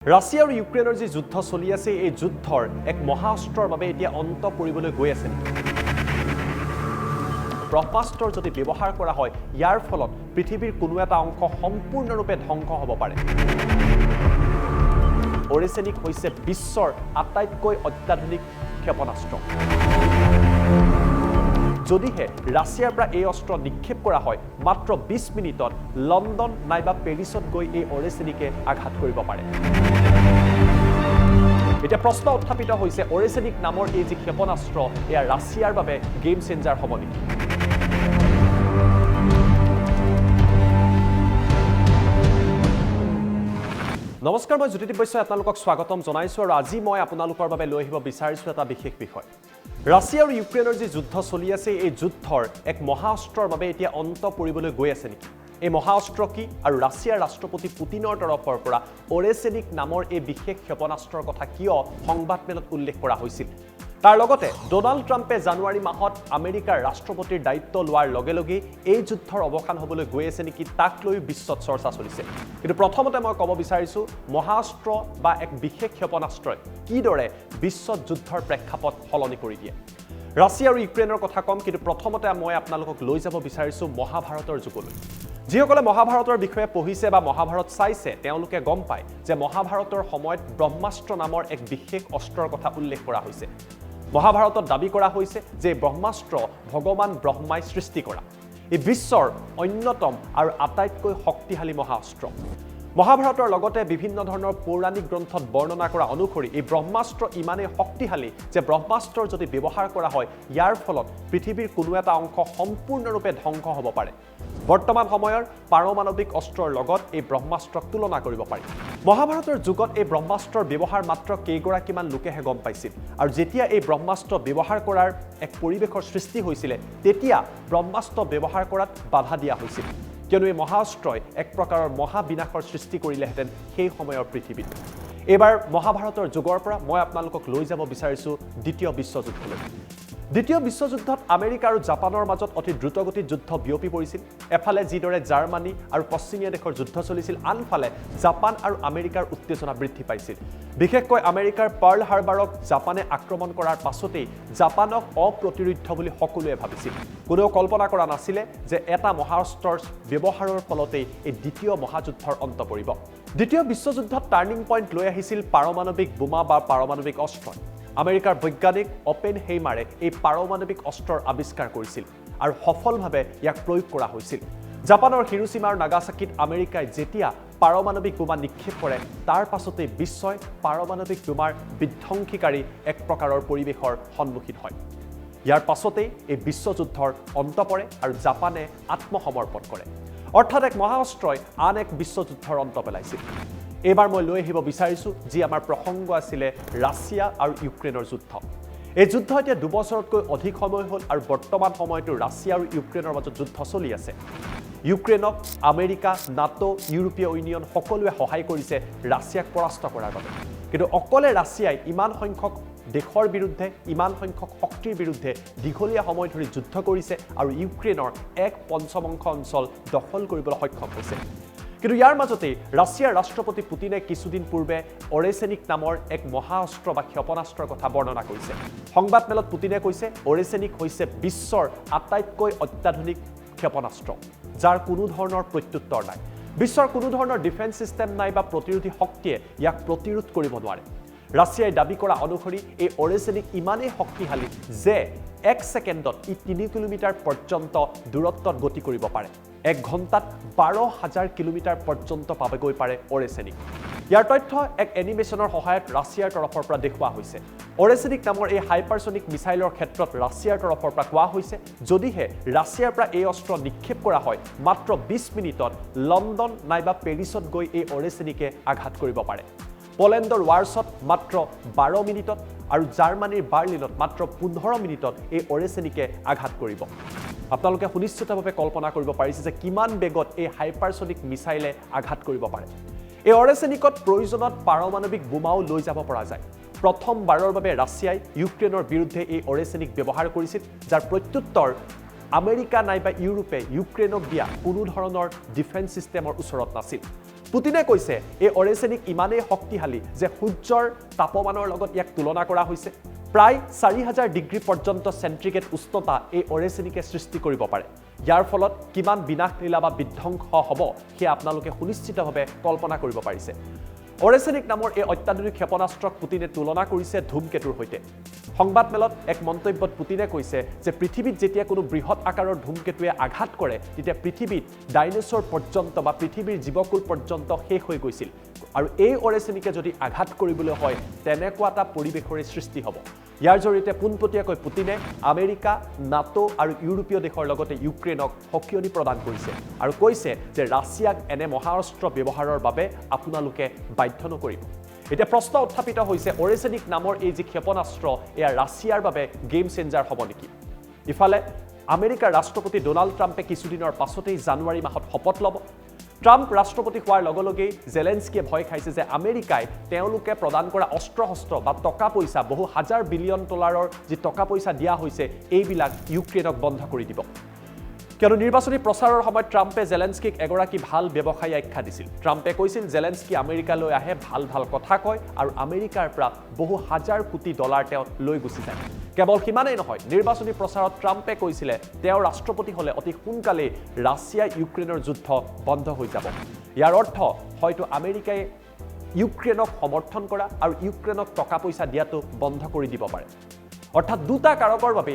Russia আৰু ইউক্ৰেইনৰ যি যুদ্ধ চলি আছে এই যুদ্ধৰ এক মহাঅস্ত্ৰৰ বাবে এতিয়া অন্ত পৰিবলৈ গৈ আছে ব্ৰহ্মাস্ত্ৰৰ যদি ব্যৱহাৰ কৰা হয় ইয়াৰ ফলত পৃথিৱীৰ কোনো এটা অংশ সম্পূৰ্ণৰূপে ধ্বংস হ'ব পাৰে অৰেচেনিক হৈছে বিশ্বৰ আটাইতকৈ অত্যাধুনিক ক্ষেপণাস্ত্ৰ যদিহে ৰাছিয়াৰ পৰা এই অস্ত্ৰ নিক্ষেপ কৰা হয় মাত্ৰ 20 মিনিটত লণ্ডন নাইবা পেৰিছত গৈ এই অৰেচেনিকে আঘাত কৰিব পাৰে এতিয়া প্ৰশ্ন উত্থাপিত হৈছে অৰেচেনিক নামৰ এই যি ক্ষেপণাস্ত্ৰ এয়া ৰাছিয়াৰ বাবে গেম চেঞ্জাৰ হ'ব নেকি নমস্কাৰ মই জ্যোতিদীপ বৈশ্যই আপোনালোকক স্বাগতম জনাইছো আৰু আজি মই আপোনালোকৰ বাবে লৈ আহিব বিচাৰিছো এটা বিশেষ বিষয় ৰাছিয়া আৰু ইউক্ৰেইনৰ যি যুদ্ধ চলি আছে এই যুদ্ধৰ এক মহাঅস্ত্ৰৰ বাবে এতিয়া অন্ত পৰিবলৈ গৈ আছে নেকি এই মহাঅস্ত্ৰ কি আৰু ৰাছিয়াৰ ৰাষ্ট্ৰপতি পুতিনৰ তৰফৰ পৰা অৰেচেনিক নামৰ এই বিশেষ ক্ষেপণাস্ত্ৰৰ কথা কিয় সংবাদমেলত উল্লেখ কৰা হৈছিল তাৰ লগতে ডোনাল্ড ট্ৰাম্পে জানুৱাৰী মাহত আমেৰিকাৰ ৰাষ্ট্ৰপতিৰ দায়িত্ব লোৱাৰ লগে লগে এই যুদ্ধৰ অৱসান হ'বলৈ গৈ আছে নেকি তাক লৈ বিশ্বত চৰ্চা চলিছে কিন্তু প্ৰথমতে মই ক'ব বিচাৰিছো মহাঅস্ত্ৰ বা এক বিশেষ ক্ষেপণাস্ত্ৰই কিদৰে বিশ্বত যুদ্ধৰ প্ৰেক্ষাপট সলনি কৰি দিয়ে ৰাছিয়া আৰু ইউক্ৰেইনৰ কথা কম কিন্তু প্ৰথমতে মই আপোনালোকক লৈ যাব বিচাৰিছো মহাভাৰতৰ যুগলৈ যিসকলে মহাভাৰতৰ বিষয়ে পঢ়িছে বা মহাভাৰত চাইছে তেওঁলোকে গম পায় যে মহাভাৰতৰ সময়ত ব্ৰহ্মাস্ত্ৰ নামৰ এক বিশেষ অস্ত্ৰৰ কথা উল্লেখ কৰা হৈছে মহাভাৰতত দাবী কৰা হৈছে যে ব্ৰহ্মাস্ত্ৰ ভগৱান ব্ৰহ্মাই সৃষ্টি কৰা এই বিশ্বৰ অন্যতম আৰু আটাইতকৈ শক্তিশালী মহাঅস্ত্ৰ মহাভাৰতৰ লগতে বিভিন্ন ধৰণৰ পৌৰাণিক গ্ৰন্থত বৰ্ণনা কৰা অনুসৰি এই ব্ৰহ্মাস্ত্ৰ ইমানেই শক্তিশালী যে ব্ৰহ্মাস্ত্ৰৰ যদি ব্যৱহাৰ কৰা হয় ইয়াৰ ফলত পৃথিৱীৰ কোনো এটা অংশ সম্পূৰ্ণৰূপে ধ্বংস হ'ব পাৰে বৰ্তমান সময়ৰ পাৰমাণৱিক অস্ত্ৰৰ লগত এই ব্ৰহ্মাস্ত্ৰক তুলনা কৰিব পাৰি মহাভাৰতৰ যুগত এই ব্ৰহ্মাস্ত্ৰৰ ব্যৱহাৰ মাত্ৰ কেইগৰাকীমান লোকেহে গম পাইছিল আৰু যেতিয়া এই ব্ৰহ্মাস্ত্ৰ ব্যৱহাৰ কৰাৰ এক পৰিৱেশৰ সৃষ্টি হৈছিল তেতিয়া ব্ৰহ্মাস্ত্ৰ ব্যৱহাৰ কৰাত বাধা দিয়া হৈছিল কিয়নো এই মহাঅস্ত্ৰই এক প্ৰকাৰৰ মহাবিনাশৰ সৃষ্টি কৰিলেহেঁতেন সেই সময়ৰ পৃথিৱীত এইবাৰ মহাভাৰতৰ যুগৰ পৰা মই আপোনালোকক লৈ যাব বিচাৰিছো দ্বিতীয় বিশ্বযুদ্ধলৈ দ্বিতীয় বিশ্বযুদ্ধত আমেৰিকা আৰু জাপানৰ মাজত অতি দ্ৰুতগতিত যুদ্ধ বিয়পি পৰিছিল এফালে যিদৰে জাৰ্মানী আৰু পশ্চিমীয়া দেশৰ যুদ্ধ চলিছিল আনফালে জাপান আৰু আমেৰিকাৰ উত্তেজনা বৃদ্ধি পাইছিল বিশেষকৈ আমেৰিকাৰ পাৰ্ল হাৰ্বাৰক জাপানে আক্ৰমণ কৰাৰ পাছতেই জাপানক অপ্ৰতিৰোধ্য বুলি সকলোৱে ভাবিছিল কোনেও কল্পনা কৰা নাছিলে যে এটা মহাঅস্ত্ৰৰ ব্যৱহাৰৰ ফলতেই এই দ্বিতীয় মহাযুদ্ধৰ অন্ত পৰিব দ্বিতীয় বিশ্বযুদ্ধত টাৰ্নিং পইণ্ট লৈ আহিছিল পাৰমাণৱিক বোমা বা পাৰমাণৱিক অস্ত্ৰ আমেৰিকাৰ বৈজ্ঞানিক অপেনহেইমাৰে এই পাৰমাণৱিক অস্ত্ৰৰ আৱিষ্কাৰ কৰিছিল আৰু সফলভাৱে ইয়াক প্ৰয়োগ কৰা হৈছিল জাপানৰ হিৰোশ্বিমা আৰু নাগাসাকিত আমেৰিকাই যেতিয়া পাৰমাণৱিক বোমা নিক্ষেপ কৰে তাৰ পাছতে বিশ্বই পাৰমাণৱিক বোমাৰ বিধ্বংসীকাৰী এক প্ৰকাৰৰ পৰিৱেশৰ সন্মুখীন হয় ইয়াৰ পাছতে এই বিশ্বযুদ্ধৰ অন্ত পৰে আৰু জাপানে আত্মসমৰ্পণ কৰে অৰ্থাৎ এক মহাঅস্ত্ৰই আন এক বিশ্বযুদ্ধৰ অন্ত পেলাইছিল এইবাৰ মই লৈ আহিব বিচাৰিছো যি আমাৰ প্ৰসংগ আছিল ৰাছিয়া আৰু ইউক্ৰেইনৰ যুদ্ধ এই যুদ্ধ এতিয়া 2 বছৰতকৈ অধিক সময় হ'ল আৰু বৰ্তমান সময়তো ৰাছিয়া আৰু ইউক্ৰেইনৰ মাজত যুদ্ধ চলি আছে ইউক্ৰেইনক আমেৰিকা নাটো ইউৰোপীয় ইউনিয়ন সকলোৱে সহায় কৰিছে ৰাছিয়াক পৰাস্ত কৰাৰ বাবে কিন্তু অকলে ৰাছিয়াই ইমান সংখ্যক দেশৰ বিৰুদ্ধে ইমান সংখ্যক শক্তিৰ বিৰুদ্ধে দীঘলীয়া সময় ধৰি যুদ্ধ কৰিছে আৰু ইউক্ৰেইনৰ 1/5 অঞ্চল দখল কৰিবলৈ সক্ষম হৈছে কিন্তু ইয়াৰ মাজতে ৰাছিয়াৰ ৰাষ্ট্ৰপতি পুতিনে কিছুদিন পূৰ্বে অৰেচেনিক নামৰ এক মহাঅস্ত্ৰ বা ক্ষেপণাস্ত্ৰৰ কথা বৰ্ণনা কৰিছে সংবাদমেলত পুতিনে কৈছে অৰেচেনিক হৈছে বিশ্বৰ আটাইতকৈ অত্যাধুনিক ক্ষেপণাস্ত্ৰ যাৰ কোনো ধৰণৰ প্ৰত্যুত্তৰ নাই বিশ্বৰ কোনো ধৰণৰ ডিফেন্স সিস্টেম নাই বা প্ৰতিৰোধী শক্তিয়ে ইয়াক প্ৰতিৰোধ কৰিব নোৱাৰে ৰাছিয়াই দাবী কৰা অনুসৰি এই অৰেচেনিক ইমানেই শক্তিশালী যে 1 ছেকেণ্ডত ই 3 কিলোমিটাৰ পৰ্যন্ত দূৰত্বত গতি কৰিব পাৰে 1 ঘণ্টাত 12,000 কিলোমিটাৰ পৰ্যন্ত পাবগৈ পাৰে অৰেচেনিক ইয়াৰ তথ্য এক এনিমেশ্যনৰ সহায়ত ৰাছিয়াৰ তৰফৰ পৰা দেখুওৱা হৈছে অৰেচেনিক নামৰ এই হাইপাৰছনিক মিছাইলৰ ক্ষেত্ৰত ৰাছিয়াৰ তৰফৰ পৰা কোৱা হৈছে যদিহে ৰাছিয়াৰ পৰা এই অস্ত্ৰ নিক্ষেপ কৰা হয় মাত্ৰ 20 মিনিটত লণ্ডন নাইবা পেৰিছত গৈ এই অৰেচেনিকে আঘাত কৰিব পাৰে পোলেণ্ডৰ ৱাৰ্ছত মাত্ৰ 12 মিনিটত আৰু জাৰ্মানীৰ বাৰ্লিনত মাত্ৰ 15 মিনিটত এই অৰেচেনিকে আঘাত কৰিব আপোনালোকে সুনিশ্চিতভাৱে কল্পনা কৰিব পাৰিছে যে কিমান বেগত এই হাইপাৰছনিক মিছাইলে আঘাত কৰিব পাৰে এই অৰেচেনিকত প্ৰয়োজনত পাৰমাণৱিক বোমাও লৈ যাব পৰা যায় প্ৰথমবাৰৰ বাবে ৰাছিয়াই ইউক্ৰেইনৰ বিৰুদ্ধে এই অৰেচেনিক ব্যৱহাৰ কৰিছিল যাৰ প্ৰত্যুত্তৰ আমেৰিকা নাইবা ইউৰোপে ইউক্ৰেইনক দিয়া কোনো ধৰণৰ ডিফেন্স সিস্টেমৰ ওচৰত নাছিল পুতিনে কৈছে এই অৰেচেনিক ইমানেই শক্তিশালী যে সূৰ্যৰ তাপমানৰ লগত ইয়াক তুলনা কৰা হৈছে প্ৰায় 4000 ডিগ্ৰী পৰ্যন্ত চেণ্টিগ্ৰেড উষ্ণতা এই অৰেচেনিকে সৃষ্টি কৰিব পাৰে ইয়াৰ ফলত কিমান বিনাশলীলা বা বিধ্বংস হ'ব সেয়া আপোনালোকে সুনিশ্চিতভাৱে কল্পনা কৰিব পাৰিছে অৰেচেনিক নামৰ এই অত্যাধুনিক ক্ষেপণাস্ত্ৰক পুতিনে তুলনা কৰিছে ধূমকেতুৰ সৈতে সংবাদমেলত এক মন্তব্যত পুতিনে কৈছে যে পৃথিৱীত যেতিয়া কোনো বৃহৎ আকাৰৰ ধূমকেতুৱে আঘাত কৰে তেতিয়া পৃথিৱীত ডাইনোছৰ পৰ্যন্ত বা পৃথিৱীৰ জীৱকুল পৰ্যন্ত শেষ হৈ গৈছিল আৰু এই অৰেচেনিকে যদি আঘাত কৰিবলৈ হয় তেনেকুৱা এটা পৰিৱেশৰে সৃষ্টি হ'ব ইয়াৰ জৰিয়তে পোনপটীয়াকৈ পুতিনে আমেৰিকা নাটো আৰু ইউৰোপীয় দেশৰ লগতে ইউক্ৰেইনক সকিয়নি প্ৰদান কৰিছে আৰু কৈছে যে ৰাছিয়াক এনে মহাঅস্ত্ৰ ব্যৱহাৰৰ বাবে আপোনালোকে বাধ্য নকৰিব এতিয়া প্ৰশ্ন উত্থাপিত হৈছে অৰেচেনিক নামৰ এই যে ক্ষেপণাস্ত্ৰ এয়া ৰাছিয়াৰ বাবে গেম চেঞ্জাৰ হ'ব নেকি ইফালে আমেৰিকাৰ ৰাষ্ট্ৰপতি ডোনাল্ড ট্ৰাম্পে কিছুদিনৰ পাছতেই জানুৱাৰী মাহত শপত ল'ব ট্ৰাম্প ৰাষ্ট্ৰপতি হোৱাৰ লগে লগেই জেলেন্সকিয়ে ভয় খাইছে যে আমেৰিকাই তেওঁলোকে প্ৰদান কৰা অস্ত্ৰ বা টকা পইচা বহু হাজাৰ বিলিয়ন ডলাৰৰ যি টকা পইচা দিয়া হৈছে এইবিলাক ইউক্ৰেইনক বন্ধ কৰি দিব কিয়নো নিৰ্বাচনী প্ৰচাৰৰ সময়ত ট্ৰাম্পে জেলেন্সকিক এগৰাকী ভাল ব্যৱসায়ী আখ্যা দিছিল ট্ৰাম্পে কৈছিল জেলেন্সকি আমেৰিকালৈ আহে ভাল কথা কয় আৰু আমেৰিকাৰ পৰা বহু হাজাৰ কোটি ডলাৰ তেওঁ লৈ গুচি যায় কেৱল সিমানেই নহয় নিৰ্বাচনী প্ৰচাৰত ট্ৰাম্পে কৈছিলে তেওঁ ৰাষ্ট্ৰপতি হ'লে অতি সোনকালেই ৰাছিয়া ইউক্ৰেইনৰ যুদ্ধ বন্ধ হৈ যাব ইয়াৰ অৰ্থ হয়তো আমেৰিকাই ইউক্ৰেইনক সমৰ্থন কৰা আৰু ইউক্ৰেইনক টকা পইচা দিয়াটো বন্ধ কৰি দিব পাৰে অৰ্থাৎ দুটা কাৰকৰ বাবে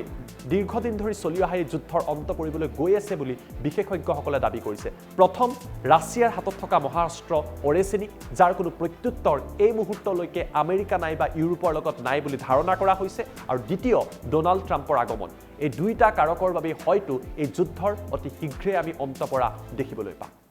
দীৰ্ঘদিন ধৰি চলি অহা এই যুদ্ধৰ অন্ত পৰিবলৈ গৈ আছে বুলি বিশেষজ্ঞসকলে দাবী কৰিছে প্ৰথম ৰাছিয়াৰ হাতত থকা মহাঅস্ত্ৰ অৰেচেনিক যাৰ কোনো প্ৰত্যুত্তৰ এই মুহূৰ্তলৈকে আমেৰিকা নাই বা ইউৰোপৰ লগত নাই বুলি ধাৰণা কৰা হৈছে আৰু দ্বিতীয় ডোনাল্ড ট্ৰাম্পৰ আগমন এই দুইটা কাৰকৰ বাবে হয়তো এই যুদ্ধৰ অতি শীঘ্ৰে আমি অন্ত পৰা দেখিবলৈ পাম